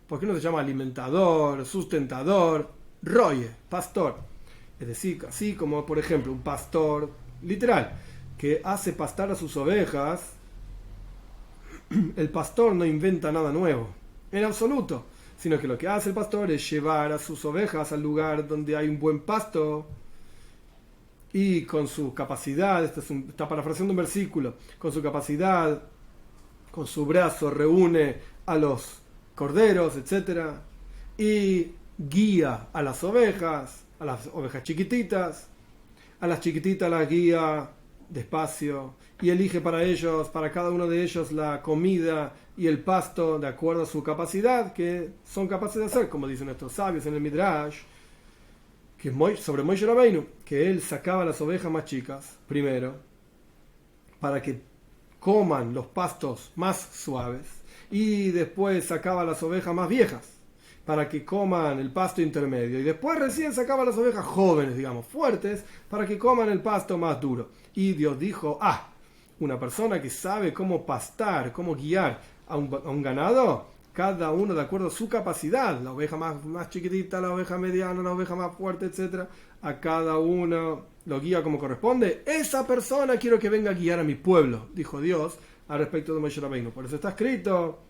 ¿Por qué no se llama alimentador, sustentador, roye, pastor? Es decir, así como por ejemplo un pastor literal que hace pastar a sus ovejas, el pastor no inventa nada nuevo, en absoluto, sino que lo que hace el pastor es llevar a sus ovejas al lugar donde hay un buen pasto y con su capacidad, está parafraseando un versículo, con su capacidad, con su brazo reúne a los corderos, etcétera, y guía a las ovejas chiquititas, a las chiquititas las guía despacio y elige para ellos, para cada uno de ellos, la comida y el pasto de acuerdo a su capacidad, que son capaces de hacer, como dicen nuestros sabios en el Midrash, que sobre Moishe Rabbeinu, que él sacaba las ovejas más chicas primero para que coman los pastos más suaves y después sacaba las ovejas más viejas para que coman el pasto intermedio y después recién sacaba las ovejas jóvenes, digamos, fuertes, para que coman el pasto más duro. Y Dios dijo, una persona que sabe cómo pastar, cómo guiar a un ganado, cada uno de acuerdo a su capacidad, la oveja más chiquitita, la oveja mediana, la oveja más fuerte, etc., a cada uno lo guía como corresponde. Esa persona quiero que venga a guiar a mi pueblo, dijo Dios al respecto de Moishe Rabbeinu. Por eso está escrito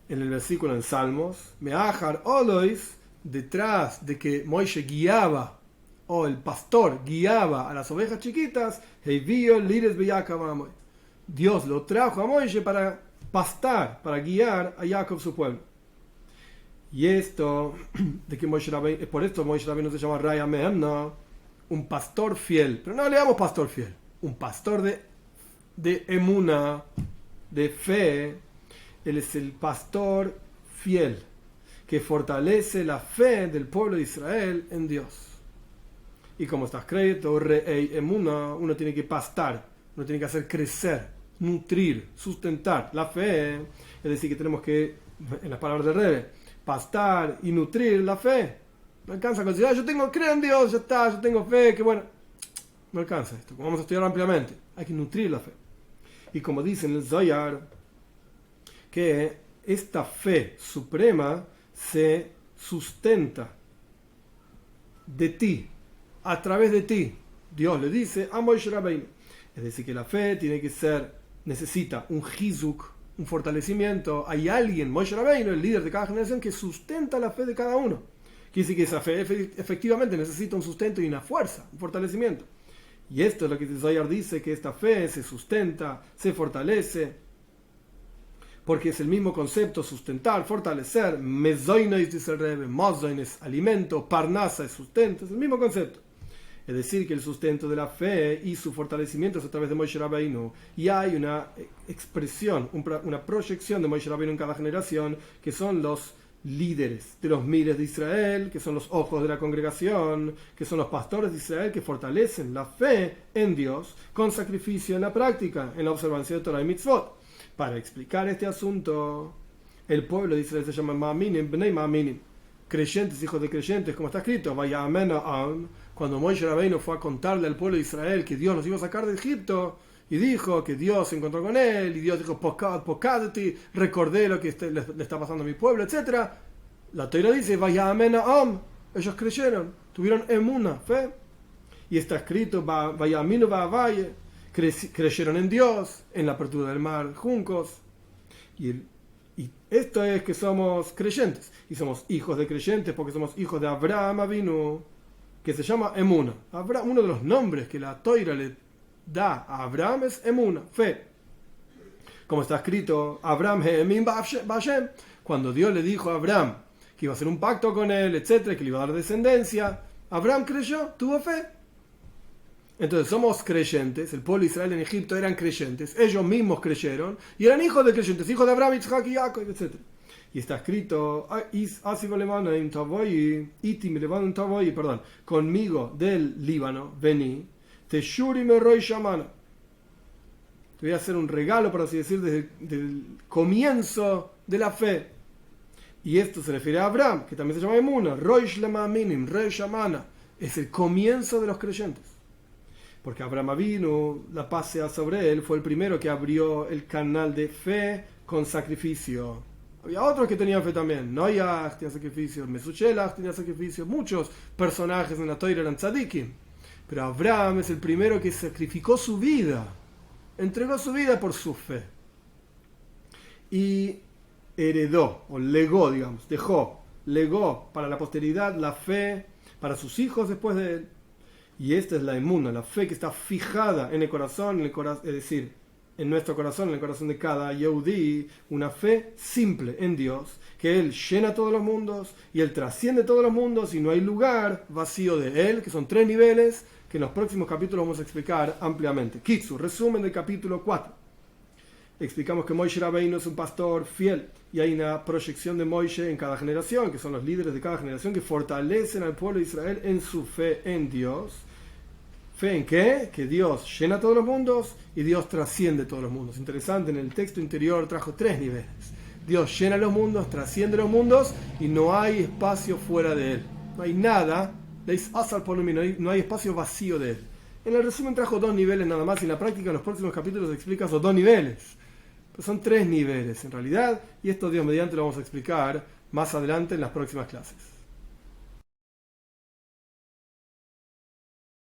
en el versículo en Salmos, Meahar Olois, detrás de que Moishe guiaba, o el pastor guiaba a las ovejas chiquitas, Dios lo trajo a Moishe para pastar, para guiar a Jacob, su pueblo. Y esto, de que Moishe Rabbeinu, por esto Moishe Rabbeinu se llama Raya Mehemna, un pastor fiel, pero no le llamamos pastor fiel, un pastor de emuna, de fe. Él es el pastor fiel que fortalece la fe del pueblo de Israel en Dios. Y como está escrito, Re'ei Emuna, uno tiene que pastar, uno tiene que hacer crecer, nutrir, sustentar la fe. Es decir, que tenemos que, en las palabras del Rebbe, pastar y nutrir la fe. No alcanza con decir, creo en Dios, ya está, yo tengo fe, que bueno. No alcanza esto, como vamos a estudiar ampliamente. Hay que nutrir la fe. Y como dice en el Zohar, que esta fe suprema se sustenta de ti, a través de ti. Dios le dice a Moishe Rabbeinu. Es decir, que la fe necesita un hizuk, un fortalecimiento. Hay alguien, Moishe Rabbeinu, el líder de cada generación, que sustenta la fe de cada uno. Quiere decir que esa fe efectivamente necesita un sustento y una fuerza, un fortalecimiento. Y esto es lo que Zohar dice, que esta fe se sustenta, se fortalece, porque es el mismo concepto, sustentar, fortalecer. Mezoinois, dice el Rebbe, mozoin es alimento, parnasa es sustento, es el mismo concepto. Es decir, que el sustento de la fe y su fortalecimiento es a través de Moishe Rabbeinu. Y hay una expresión, una proyección de Moishe Rabbeinu en cada generación, que son los líderes de los miles de Israel, que son los ojos de la congregación, que son los pastores de Israel, que fortalecen la fe en Dios con sacrificio en la práctica, en la observancia de Torah y Mitzvot. Para explicar este asunto, el pueblo de Israel se llama Ma'aminim, Bnei Ma'aminim, creyentes, hijos de creyentes, como está escrito, Vaya Amena Am. Cuando Moishe Rabbeinu fue a contarle al pueblo de Israel que Dios los iba a sacar de Egipto, y dijo que Dios se encontró con él, y Dios dijo, Pokadati, recordé lo que le está pasando a mi pueblo, etc. La Torah dice, Vaya Amena Am. Ellos creyeron, tuvieron emuna, fe. Y está escrito, Vaya Aminu Va'avaye. Creyeron en Dios, en la apertura del mar, juncos. Y esto es que somos creyentes. Y somos hijos de creyentes porque somos hijos de Abraham Avinu, que se llama Emuna. Uno de los nombres que la Toira le da a Abraham es Emuna, fe. Como está escrito, Abraham He'emin Ba'Hashem, cuando Dios le dijo a Abraham que iba a hacer un pacto con él, etcétera, que le iba a dar descendencia, Abraham creyó, tuvo fe. Entonces somos creyentes, el pueblo de Israel en Egipto eran creyentes, ellos mismos creyeron y eran hijos de creyentes, hijos de Abraham, Isaac y Jacob, etc. Y está escrito, conmigo del Líbano, vení, te voy a hacer un regalo, por así decir, desde el comienzo de la fe. Y esto se refiere a Abraham, que también se llama Emuna, Roish Lamaminim, Reish Amana, es el comienzo de los creyentes. Porque Abraham vino, la paz sea sobre él, fue el primero que abrió el canal de fe con sacrificio. Había otros que tenían fe también. Noach tenía sacrificios, Mesushelach tenía sacrificios, muchos personajes en la Torá eran tzadikim. Pero Abraham es el primero que sacrificó su vida, entregó su vida por su fe. Y heredó, o legó, digamos, legó para la posteridad la fe para sus hijos después de él. Y esta es la emuna, la fe que está fijada en el corazón, es decir, en nuestro corazón, en el corazón de cada Yehudí, una fe simple en Dios, que Él llena todos los mundos y Él trasciende todos los mundos y no hay lugar vacío de Él, que son 3 niveles que en los próximos capítulos vamos a explicar ampliamente. Kitsu, resumen del capítulo 4. Explicamos que Moishe Rabbeinu es un pastor fiel y hay una proyección de Moishe en cada generación, que son los líderes de cada generación que fortalecen al pueblo de Israel en su fe en Dios. ¿Fe en qué? Que Dios llena todos los mundos y Dios trasciende todos los mundos. Interesante, en el texto interior trajo 3 niveles. Dios llena los mundos, trasciende los mundos y no hay espacio fuera de Él. No hay nada, no hay espacio vacío de Él. En el resumen trajo 2 niveles nada más y en la práctica en los próximos capítulos explica esos 2 niveles. Pero son 3 niveles en realidad y esto Dios mediante lo vamos a explicar más adelante en las próximas clases.